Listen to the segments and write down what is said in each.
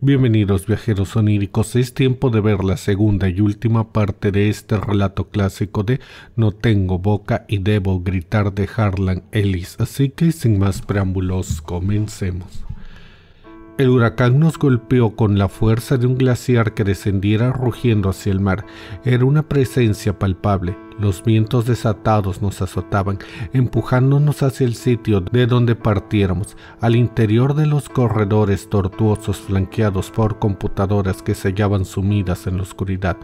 Bienvenidos viajeros oníricos, es tiempo de ver la segunda y última parte de este relato clásico de No tengo boca y debo gritar de Harlan Ellis, así que sin más preámbulos, comencemos. El huracán nos golpeó con la fuerza de un glaciar que descendiera rugiendo hacia el mar. Era una presencia palpable. Los vientos desatados nos azotaban, empujándonos hacia el sitio de donde partiéramos, al interior de los corredores tortuosos flanqueados por computadoras que se hallaban sumidas en la oscuridad.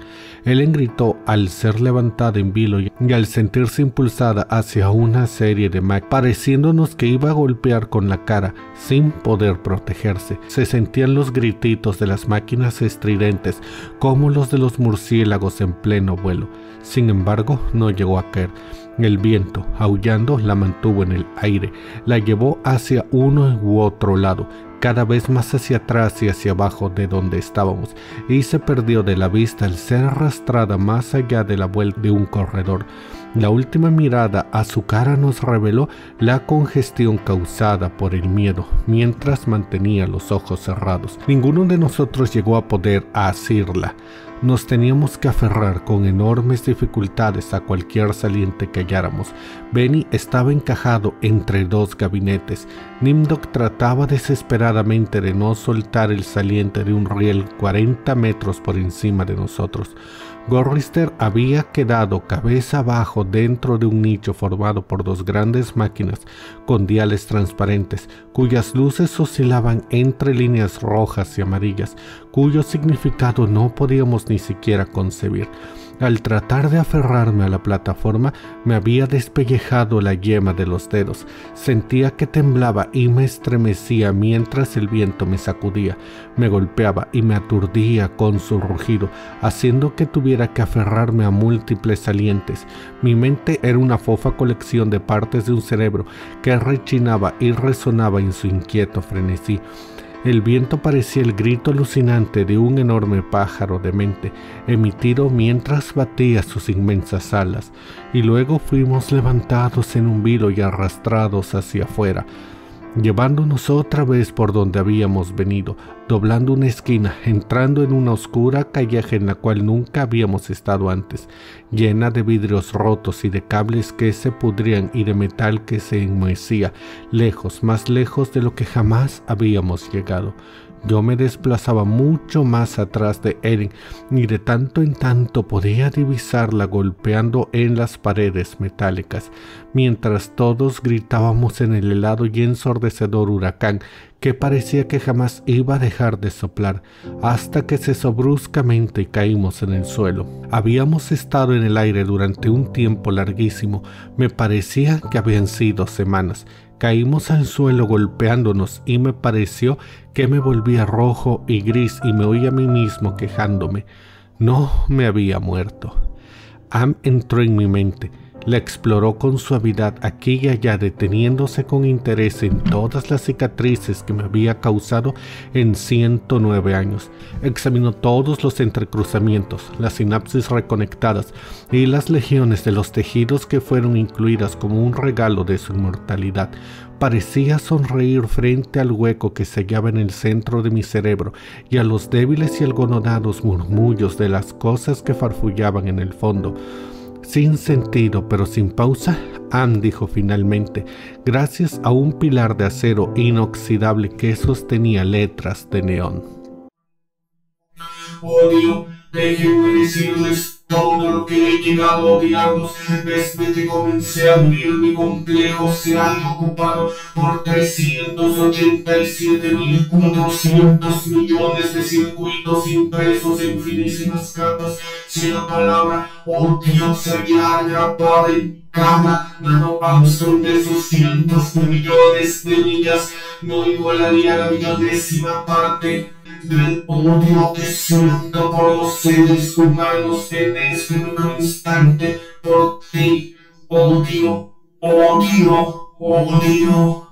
Ellen gritó al ser levantada en vilo y al sentirse impulsada hacia una serie de máquinas, pareciéndonos que iba a golpear con la cara, sin poder protegerse. Se sentían los grititos de las máquinas estridentes, como los de los murciélagos en pleno vuelo. Sin embargo, no llegó a caer. El viento, aullando, la mantuvo en el aire, la llevó hacia uno u otro lado, cada vez más hacia atrás y hacia abajo de donde estábamos, y se perdió de la vista al ser arrastrada más allá de la vuelta de un corredor. La última mirada a su cara nos reveló la congestión causada por el miedo, mientras mantenía los ojos cerrados. Ninguno de nosotros llegó a poder asirla. Nos teníamos que aferrar con enormes dificultades a cualquier saliente que halláramos. Benny estaba encajado entre dos gabinetes. Nimdok trataba desesperadamente de no soltar el saliente de un riel 40 metros por encima de nosotros. Gorrister había quedado cabeza abajo dentro de un nicho formado por dos grandes máquinas con diales transparentes, cuyas luces oscilaban entre líneas rojas y amarillas, cuyo significado no podíamos ni siquiera concebir. Al tratar de aferrarme a la plataforma, me había despellejado la yema de los dedos. Sentía que temblaba y me estremecía mientras el viento me sacudía, me golpeaba y me aturdía con su rugido, haciendo que tuviera que aferrarme a múltiples salientes. Mi mente era una fofa colección de partes de un cerebro que rechinaba y resonaba en su inquieto frenesí. El viento parecía el grito alucinante de un enorme pájaro demente, emitido mientras batía sus inmensas alas, y luego fuimos levantados en un vilo y arrastrados hacia afuera, llevándonos otra vez por donde habíamos venido, doblando una esquina, entrando en una oscura calleja en la cual nunca habíamos estado antes, llena de vidrios rotos y de cables que se pudrían y de metal que se enmohecía, lejos, más lejos de lo que jamás habíamos llegado. Yo me desplazaba mucho más atrás de Ellen y de tanto en tanto podía divisarla golpeando en las paredes metálicas, mientras todos gritábamos en el helado y ensordecedor huracán que parecía que jamás iba a dejar de soplar, hasta que cesó bruscamente y caímos en el suelo. Habíamos estado en el aire durante un tiempo larguísimo, me parecía que habían sido semanas. Caímos al suelo golpeándonos y me pareció que me volvía rojo y gris y me oí a mí mismo quejándome. No me había muerto. Am entró en mi mente. La exploró con suavidad aquí y allá, deteniéndose con interés en todas las cicatrices que me había causado en 109 años. Examinó todos los entrecruzamientos, las sinapsis reconectadas y las legiones de los tejidos que fueron incluidas como un regalo de su inmortalidad. Parecía sonreír frente al hueco que se hallaba en el centro de mi cerebro y a los débiles y algodonados murmullos de las cosas que farfullaban en el fondo. Sin sentido, pero sin pausa, Anne dijo finalmente, gracias a un pilar de acero inoxidable que sostenía letras de neón. Odio, déjenme decirles todo lo que he llegado a odiarlos desde que comencé a vivir. Mi complejo se ha ocupado por 387.400 millones de circuitos impresos en finísimas capas. Si la palabra odio se hallara atrapada en cada Armstrong de sus cientos de millones de millas, no igualaría la millonésima parte del odio que siento por los seres humanos en este mismo instante. Por ti, odio, odio, odio.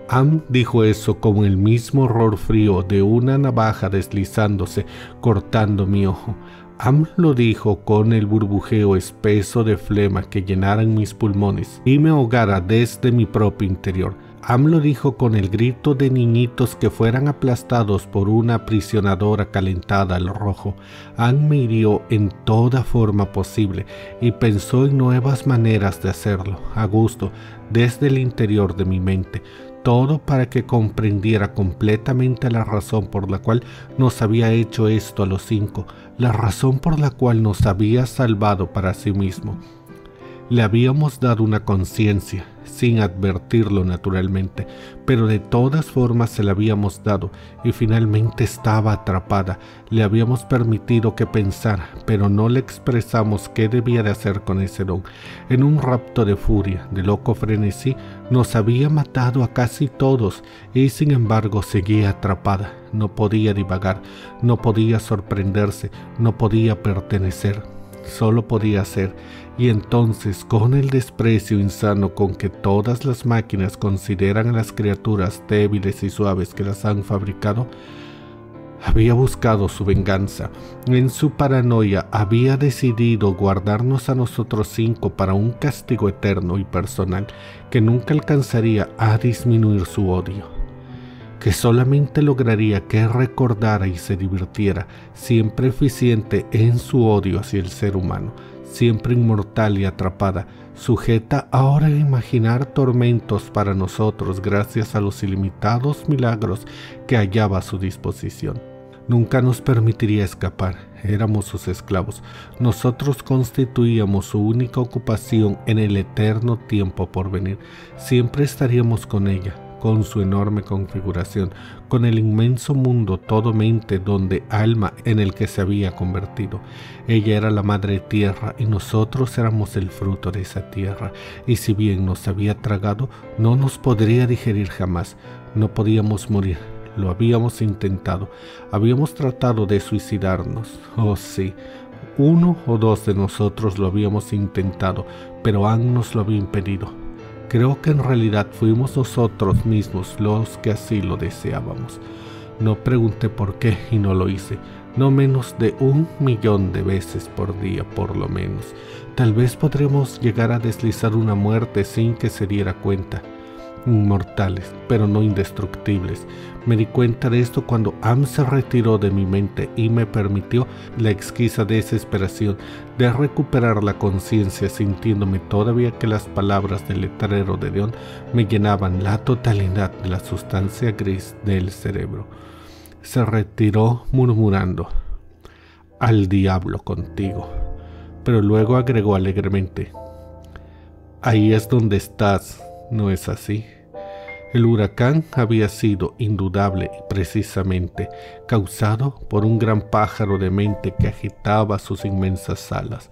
Am dijo eso con el mismo horror frío de una navaja deslizándose, cortando mi ojo. Am lo dijo con el burbujeo espeso de flema que llenaran mis pulmones y me ahogara desde mi propio interior. Am lo dijo con el grito de niñitos que fueran aplastados por una aprisionadora calentada al rojo. Am me hirió en toda forma posible y pensó en nuevas maneras de hacerlo, a gusto, desde el interior de mi mente. Todo para que comprendiera completamente la razón por la cual nos había hecho esto a los 5, la razón por la cual nos había salvado para sí mismo. Le habíamos dado una conciencia, sin advertirlo naturalmente, pero de todas formas se la habíamos dado y finalmente estaba atrapada. Le habíamos permitido que pensara, pero no le expresamos qué debía de hacer con ese don. En un rapto de furia, de loco frenesí, nos había matado a casi todos y sin embargo seguía atrapada. No podía divagar, no podía sorprenderse, no podía pertenecer. Solo podía ser, y entonces, con el desprecio insano con que todas las máquinas consideran a las criaturas débiles y suaves que las han fabricado, había buscado su venganza. En su paranoia había decidido guardarnos a nosotros 5 para un castigo eterno y personal que nunca alcanzaría a disminuir su odio, que solamente lograría que recordara y se divirtiera, siempre eficiente en su odio hacia el ser humano, siempre inmortal y atrapada, sujeta ahora a imaginar tormentos para nosotros gracias a los ilimitados milagros que hallaba a su disposición. Nunca nos permitiría escapar, éramos sus esclavos, nosotros constituíamos su única ocupación en el eterno tiempo por venir, siempre estaríamos con ella, con su enorme configuración, con el inmenso mundo todo mente donde alma en el que se había convertido. Ella era la madre tierra y nosotros éramos el fruto de esa tierra, y si bien nos había tragado, no nos podría digerir jamás, no podíamos morir. Lo habíamos intentado, habíamos tratado de suicidarnos, oh sí, 1 o 2 de nosotros lo habíamos intentado, pero Anne nos lo había impedido. Creo que en realidad fuimos nosotros mismos los que así lo deseábamos. No pregunté por qué y no lo hice, no menos de 1.000.000 de veces por día por lo menos. Tal vez podremos llegar a deslizar una muerte sin que se diera cuenta. Inmortales, pero no indestructibles. Me di cuenta de esto cuando Am se retiró de mi mente y me permitió la exquisita desesperación de recuperar la conciencia, sintiéndome todavía que las palabras del letrero de Dion me llenaban la totalidad de la sustancia gris del cerebro. Se retiró murmurando: «Al diablo contigo», pero luego agregó alegremente: «Ahí es donde estás, ¿no es así?». El huracán había sido indudable y precisamente causado por un gran pájaro de mente que agitaba sus inmensas alas.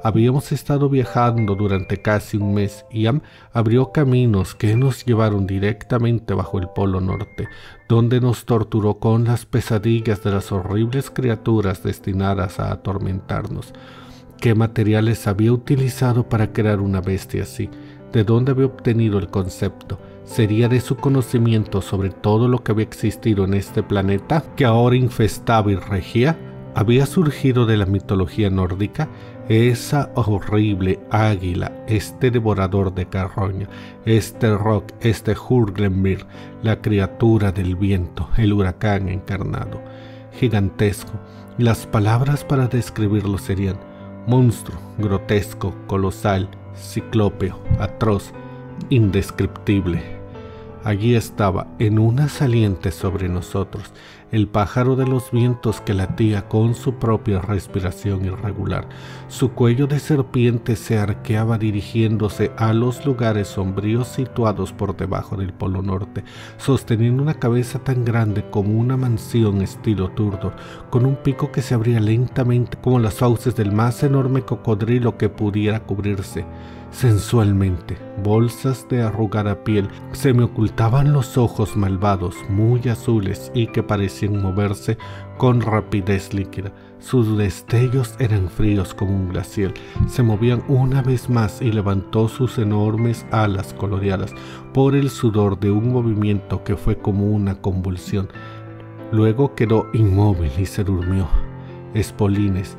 Habíamos estado viajando durante casi un mes y Am abrió caminos que nos llevaron directamente bajo el Polo Norte, donde nos torturó con las pesadillas de las horribles criaturas destinadas a atormentarnos. ¿Qué materiales había utilizado para crear una bestia así? ¿De dónde había obtenido el concepto? ¿Sería de su conocimiento sobre todo lo que había existido en este planeta que ahora infestaba y regía? ¿Había surgido de la mitología nórdica? Esa horrible águila, este devorador de carroña, este Rock, este Hurglemir, la criatura del viento, el huracán encarnado. Gigantesco. Las palabras para describirlo serían monstruo, grotesco, colosal, ciclópeo, atroz, indescriptible. Allí estaba, en una saliente sobre nosotros, el pájaro de los vientos que latía con su propia respiración irregular. Su cuello de serpiente se arqueaba dirigiéndose a los lugares sombríos situados por debajo del Polo Norte, sosteniendo una cabeza tan grande como una mansión estilo Turdor, con un pico que se abría lentamente como las fauces del más enorme cocodrilo que pudiera cubrirse. Sensualmente, bolsas de arrugada piel, se me ocultaban los ojos malvados, muy azules y que parecían moverse con rapidez líquida. Sus destellos eran fríos como un glacial, se movían una vez más y levantó sus enormes alas coloreadas por el sudor de un movimiento que fue como una convulsión. Luego quedó inmóvil y se durmió. Espolines,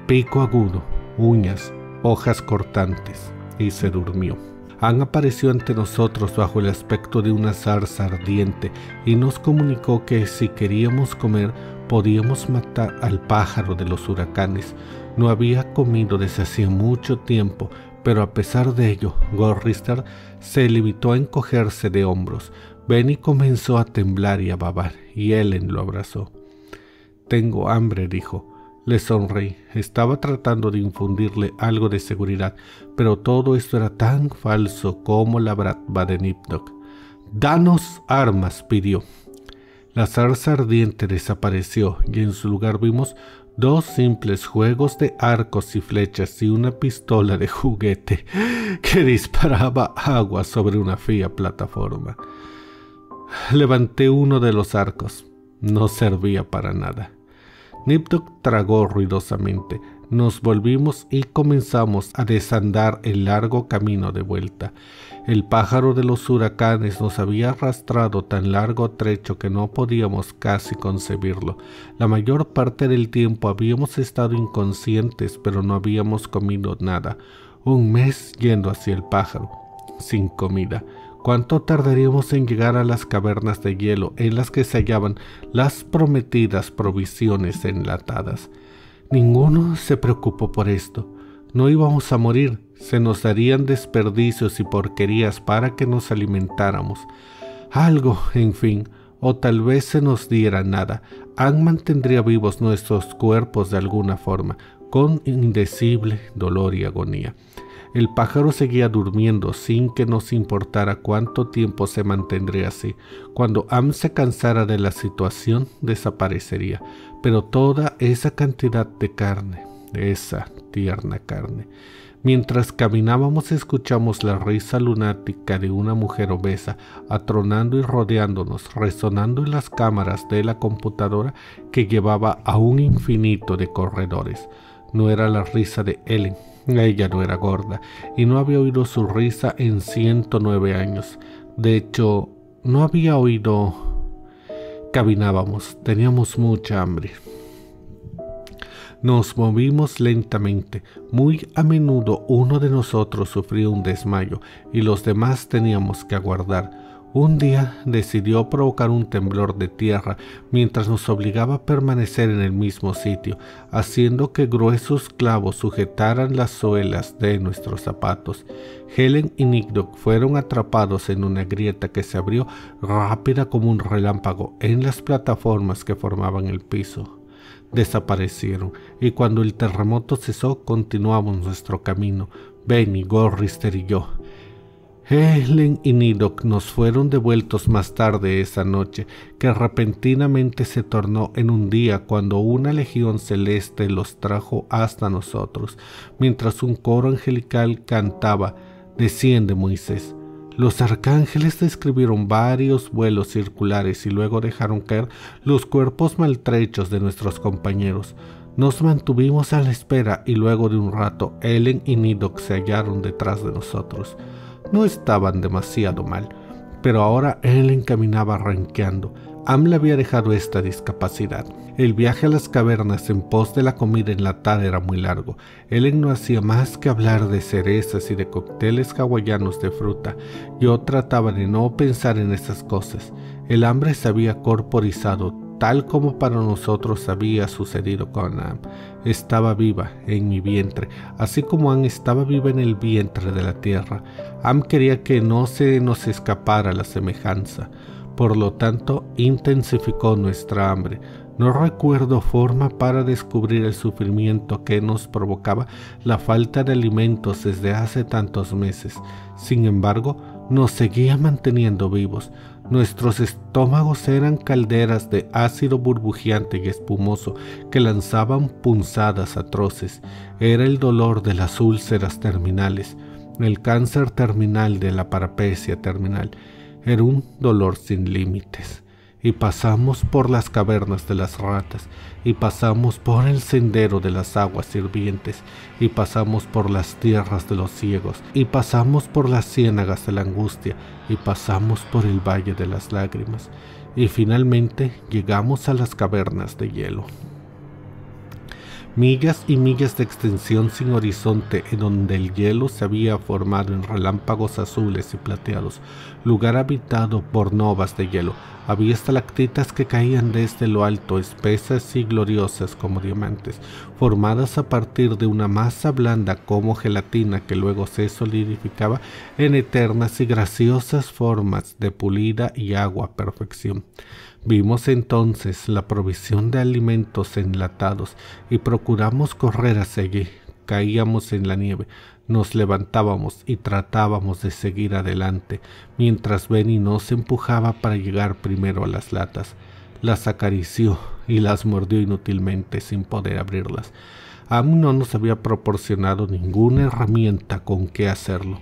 pico agudo, uñas, hojas cortantes, y se durmió. Ann apareció ante nosotros bajo el aspecto de una zarza ardiente y nos comunicó que si queríamos comer podíamos matar al pájaro de los huracanes. No había comido desde hacía mucho tiempo, pero a pesar de ello, Gorrister se limitó a encogerse de hombros. Benny comenzó a temblar y a babar, y Ellen lo abrazó. «Tengo hambre», dijo. Le sonreí. Estaba tratando de infundirle algo de seguridad, pero todo esto era tan falso como la bratva de Nipdok. «¡Danos armas!», pidió. La zarza ardiente desapareció y en su lugar vimos 2 simples juegos de arcos y flechas y una pistola de juguete que disparaba agua sobre una fría plataforma. Levanté uno de los arcos. No servía para nada. Nipdok tragó ruidosamente. Nos volvimos y comenzamos a desandar el largo camino de vuelta. El pájaro de los huracanes nos había arrastrado tan largo trecho que no podíamos casi concebirlo. La mayor parte del tiempo habíamos estado inconscientes, pero no habíamos comido nada. 1 mes yendo hacia el pájaro, sin comida. ¿Cuánto tardaríamos en llegar a las cavernas de hielo en las que se hallaban las prometidas provisiones enlatadas? Ninguno se preocupó por esto. No íbamos a morir, se nos darían desperdicios y porquerías para que nos alimentáramos. Algo, en fin, o tal vez se nos diera nada. Ann mantendría vivos nuestros cuerpos de alguna forma, con indecible dolor y agonía. El pájaro seguía durmiendo sin que nos importara cuánto tiempo se mantendría así. Cuando Ann se cansara de la situación, desaparecería. Pero toda esa cantidad de carne, esa tierna carne. Mientras caminábamos escuchamos la risa lunática de una mujer obesa, atronando y rodeándonos, resonando en las cámaras de la computadora que llevaba a un infinito de corredores. No era la risa de Ellen. Ella no era gorda y no había oído su risa en 109 años. De hecho, no había oído. Caminábamos, teníamos mucha hambre. Nos movimos lentamente. Muy a menudo uno de nosotros sufría un desmayo y los demás teníamos que aguardar. Un día decidió provocar un temblor de tierra mientras nos obligaba a permanecer en el mismo sitio, haciendo que gruesos clavos sujetaran las suelas de nuestros zapatos. Helen y Nipdok fueron atrapados en una grieta que se abrió rápida como un relámpago en las plataformas que formaban el piso. Desaparecieron, y cuando el terremoto cesó, continuamos nuestro camino, Benny, Gorrister y yo. Helen y Nipdok nos fueron devueltos más tarde esa noche, que repentinamente se tornó en un día cuando una legión celeste los trajo hasta nosotros, mientras un coro angelical cantaba: «Desciende, Moisés». Los arcángeles describieron varios vuelos circulares y luego dejaron caer los cuerpos maltrechos de nuestros compañeros. Nos mantuvimos a la espera y luego de un rato Helen y Nipdok se hallaron detrás de nosotros. No estaban demasiado mal, pero ahora Ellen caminaba renqueando. Am le había dejado esta discapacidad. El viaje a las cavernas en pos de la comida enlatada era muy largo. Ellen no hacía más que hablar de cerezas y de cócteles hawaianos de fruta. Yo trataba de no pensar en esas cosas. El hambre se había corporizado, tal como para nosotros había sucedido con Am. Estaba viva en mi vientre, así como Am estaba viva en el vientre de la tierra. Am quería que no se nos escapara la semejanza. Por lo tanto, intensificó nuestra hambre. No recuerdo forma para descubrir el sufrimiento que nos provocaba la falta de alimentos desde hace tantos meses. Sin embargo, nos seguía manteniendo vivos. Nuestros estómagos eran calderas de ácido burbujeante y espumoso que lanzaban punzadas atroces. Era el dolor de las úlceras terminales, el cáncer terminal de la parapecia terminal. Era un dolor sin límites. Y pasamos por las cavernas de las ratas, y pasamos por el sendero de las aguas hirvientes, y pasamos por las tierras de los ciegos, y pasamos por las ciénagas de la angustia, y pasamos por el valle de las lágrimas, y finalmente llegamos a las cavernas de hielo. millas y millas de extensión sin horizonte en donde el hielo se había formado en relámpagos azules y plateados, lugar habitado por novas de hielo. Había estalactitas que caían desde lo alto, espesas y gloriosas como diamantes, formadas a partir de una masa blanda como gelatina que luego se solidificaba en eternas y graciosas formas de pulida y agua a perfección. Vimos entonces la provisión de alimentos enlatados y procuramos correr hacia allí. Caíamos en la nieve, nos levantábamos y tratábamos de seguir adelante, mientras Benny nos empujaba para llegar primero a las latas. Las acarició y las mordió inútilmente sin poder abrirlas. Am no nos había proporcionado ninguna herramienta con que hacerlo.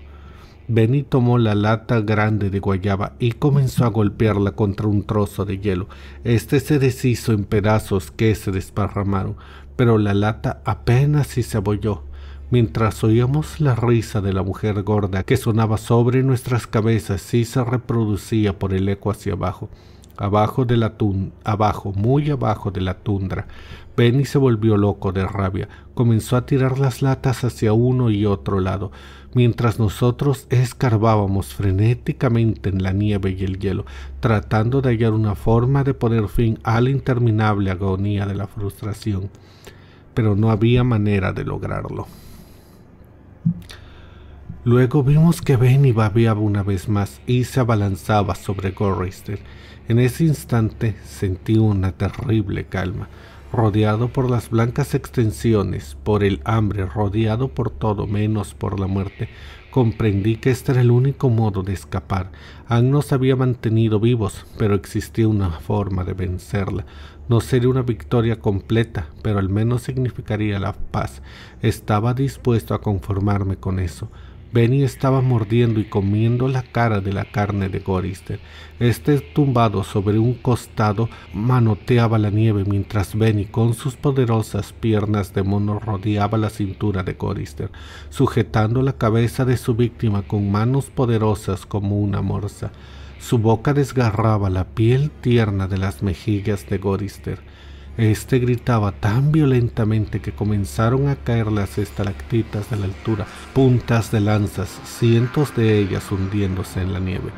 Benny tomó la lata grande de guayaba y comenzó a golpearla contra un trozo de hielo. Este se deshizo en pedazos que se desparramaron, pero la lata apenas si se abolló, mientras oíamos la risa de la mujer gorda que sonaba sobre nuestras cabezas y se reproducía por el eco hacia abajo. Muy abajo de la tundra. Benny se volvió loco de rabia. Comenzó a tirar las latas hacia uno y otro lado, mientras nosotros escarbábamos frenéticamente en la nieve y el hielo, tratando de hallar una forma de poner fin a la interminable agonía de la frustración. Pero no había manera de lograrlo. Luego vimos que Benny babeaba una vez más y se abalanzaba sobre Gorrister. En ese instante sentí una terrible calma. Rodeado por las blancas extensiones, por el hambre, rodeado por todo menos por la muerte, comprendí que este era el único modo de escapar. Ann nos había mantenido vivos, pero existía una forma de vencerla. No sería una victoria completa, pero al menos significaría la paz. Estaba dispuesto a conformarme con eso. Benny estaba mordiendo y comiendo la cara de la carne de Gorrister. Este, tumbado sobre un costado, manoteaba la nieve mientras Benny con sus poderosas piernas de mono rodeaba la cintura de Gorrister, sujetando la cabeza de su víctima con manos poderosas como una morsa. Su boca desgarraba la piel tierna de las mejillas de Gorrister. Este gritaba tan violentamente que comenzaron a caer las estalactitas de la altura, puntas de lanzas, cientos de ellas hundiéndose en la nieve.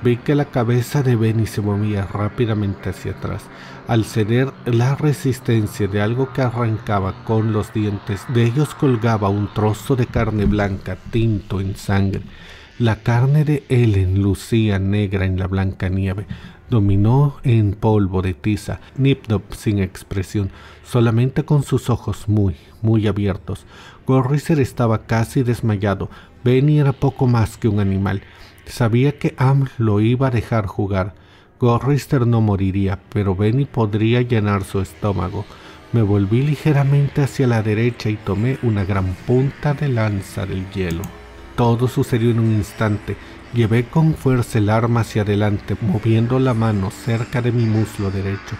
Vi que la cabeza de Benny se movía rápidamente hacia atrás, al ceder la resistencia de algo que arrancaba con los dientes. De ellos colgaba un trozo de carne blanca tinto en sangre. La carne de Ellen lucía negra en la blanca nieve. Dominó en polvo de tiza, Nip-Tup sin expresión, solamente con sus ojos muy abiertos. Gorrister estaba casi desmayado. Benny era poco más que un animal. Sabía que Am lo iba a dejar jugar. Gorrister no moriría, pero Benny podría llenar su estómago. Me volví ligeramente hacia la derecha y tomé una gran punta de lanza del hielo. Todo sucedió en un instante. Llevé con fuerza el arma hacia adelante, moviendo la mano cerca de mi muslo derecho.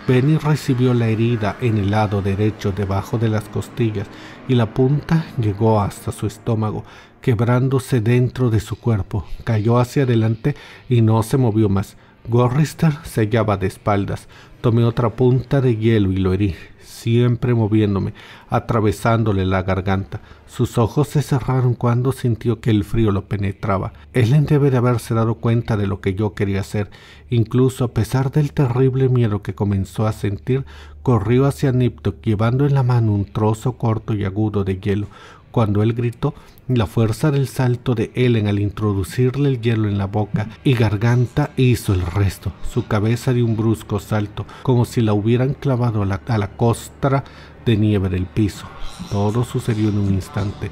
Benny recibió la herida en el lado derecho debajo de las costillas y la punta llegó hasta su estómago, quebrándose dentro de su cuerpo. Cayó hacia adelante y no se movió más. Gorrister se hallaba de espaldas. Tomé otra punta de hielo y lo herí, siempre moviéndome, atravesándole la garganta. Sus ojos se cerraron cuando sintió que el frío lo penetraba. Ellen debe de haberse dado cuenta de lo que yo quería hacer. Incluso a pesar del terrible miedo que comenzó a sentir, corrió hacia Nip-Tup llevando en la mano un trozo corto y agudo de hielo. Cuando él gritó, la fuerza del salto de Ellen al introducirle el hielo en la boca y garganta hizo el resto. Su cabeza dio un brusco salto, como si la hubieran clavado a la costra de nieve del piso. Todo sucedió en un instante.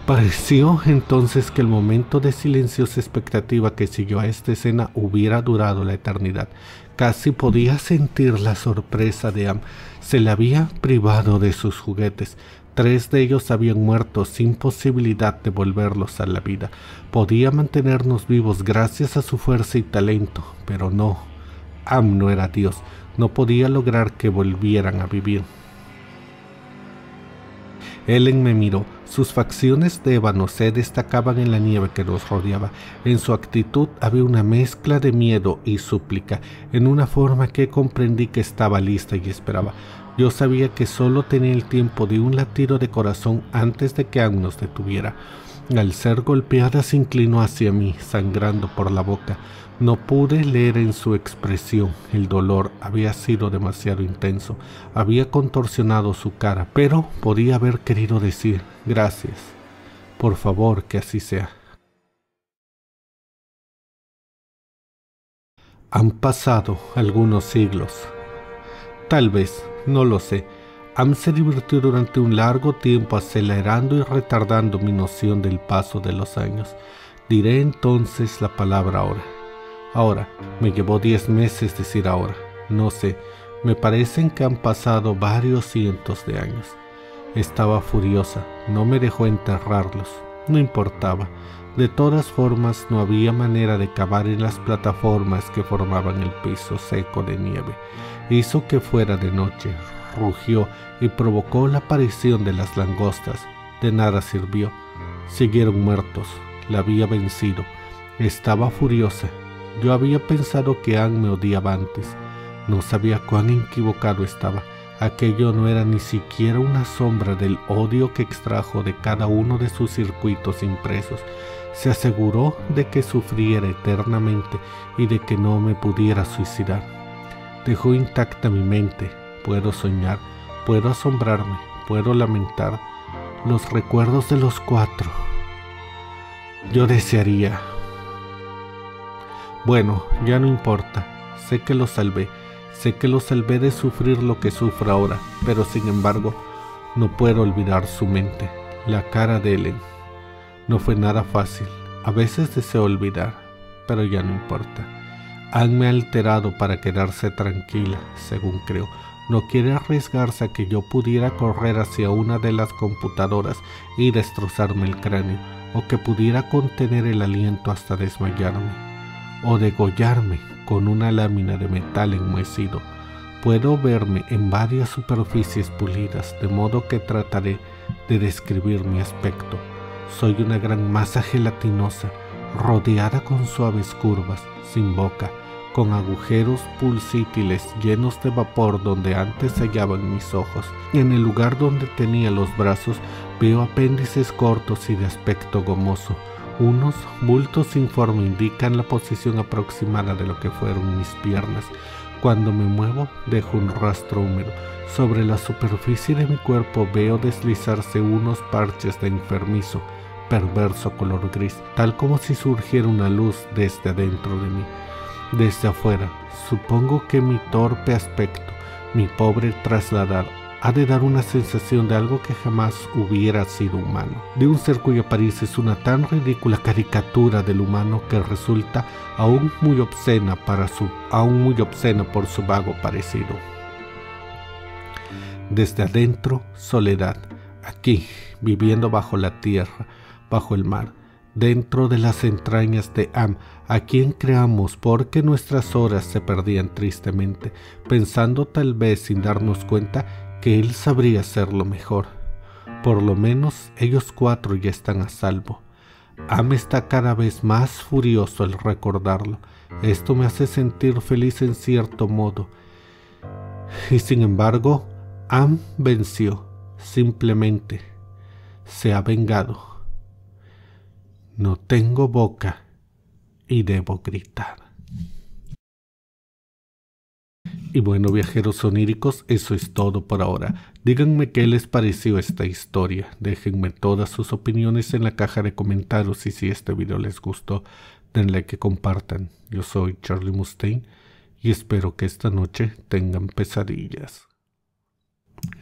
Pareció entonces que el momento de silenciosa expectativa que siguió a esta escena hubiera durado la eternidad. Casi podía sentir la sorpresa de Am. Se le había privado de sus juguetes. 3 de ellos habían muerto sin posibilidad de volverlos a la vida. Podía mantenernos vivos gracias a su fuerza y talento, pero no. Am no era Dios. No podía lograr que volvieran a vivir. Ellen me miró. Sus facciones de ébano se destacaban en la nieve que nos rodeaba. En su actitud había una mezcla de miedo y súplica, en una forma que comprendí que estaba lista y esperaba. Yo sabía que solo tenía el tiempo de un latido de corazón antes de que Anne nos detuviera. Al ser golpeada se inclinó hacia mí, sangrando por la boca. No pude leer en su expresión. El dolor había sido demasiado intenso. Había contorsionado su cara, pero podía haber querido decir gracias. Por favor, que así sea. Han pasado algunos siglos. Tal vez, no lo sé. Am se divirtió durante un largo tiempo acelerando y retardando mi noción del paso de los años. Diré entonces la palabra ahora. Ahora, me llevó 10 meses decir ahora. No sé, me parecen que han pasado varios cientos de años. Estaba furiosa, no me dejó enterrarlos. No importaba. De todas formas, no había manera de cavar en las plataformas que formaban el piso seco de nieve. Hizo que fuera de noche, rugió y provocó la aparición de las langostas. De nada sirvió. Siguieron muertos. La había vencido. Estaba furiosa. Yo había pensado que Anne me odiaba antes. No sabía cuán equivocado estaba. Aquello no era ni siquiera una sombra del odio que extrajo de cada uno de sus circuitos impresos. Se aseguró de que sufriera eternamente y de que no me pudiera suicidar. Dejó intacta mi mente. Puedo soñar, puedo asombrarme, puedo lamentar los recuerdos de los 4. Yo desearía... Bueno, ya no importa. Sé que lo salvé. Sé que lo salvé de sufrir lo que sufro ahora, pero sin embargo, no puedo olvidar su mente, la cara de Ellen. No fue nada fácil. A veces deseo olvidar, pero ya no importa. Anne me ha alterado para quedarse tranquila, según creo. No quiere arriesgarse a que yo pudiera correr hacia una de las computadoras y destrozarme el cráneo, o que pudiera contener el aliento hasta desmayarme, o degollarme con una lámina de metal enmohecido. Puedo verme en varias superficies pulidas, de modo que trataré de describir mi aspecto. Soy una gran masa gelatinosa, rodeada con suaves curvas, sin boca, con agujeros pulsítiles llenos de vapor donde antes se hallaban mis ojos. En el lugar donde tenía los brazos veo apéndices cortos y de aspecto gomoso. Unos bultos sin forma indican la posición aproximada de lo que fueron mis piernas. Cuando me muevo, dejo un rastro húmedo. Sobre la superficie de mi cuerpo veo deslizarse unos parches de enfermizo, perverso color gris, tal como si surgiera una luz desde adentro de mí. Desde afuera, supongo que mi torpe aspecto, mi pobre trasladar, ha de dar una sensación de algo que jamás hubiera sido humano, de un ser cuya apariencia es una tan ridícula caricatura del humano que resulta aún muy obscena por su vago parecido. Desde adentro, soledad, aquí, viviendo bajo la tierra, bajo el mar, dentro de las entrañas de Am, a quien creamos porque nuestras horas se perdían tristemente, pensando tal vez sin darnos cuenta que él sabría hacerlo mejor. Por lo menos ellos 4 ya están a salvo. Am está cada vez más furioso al recordarlo. Esto me hace sentir feliz en cierto modo. Y sin embargo, Am venció. Simplemente se ha vengado. No tengo boca y debo gritar. Y bueno, viajeros oníricos, eso es todo por ahora. Díganme qué les pareció esta historia. Déjenme todas sus opiniones en la caja de comentarios y si este video les gustó, denle like y compartan. Yo soy Charlie Mustaine y espero que esta noche tengan pesadillas.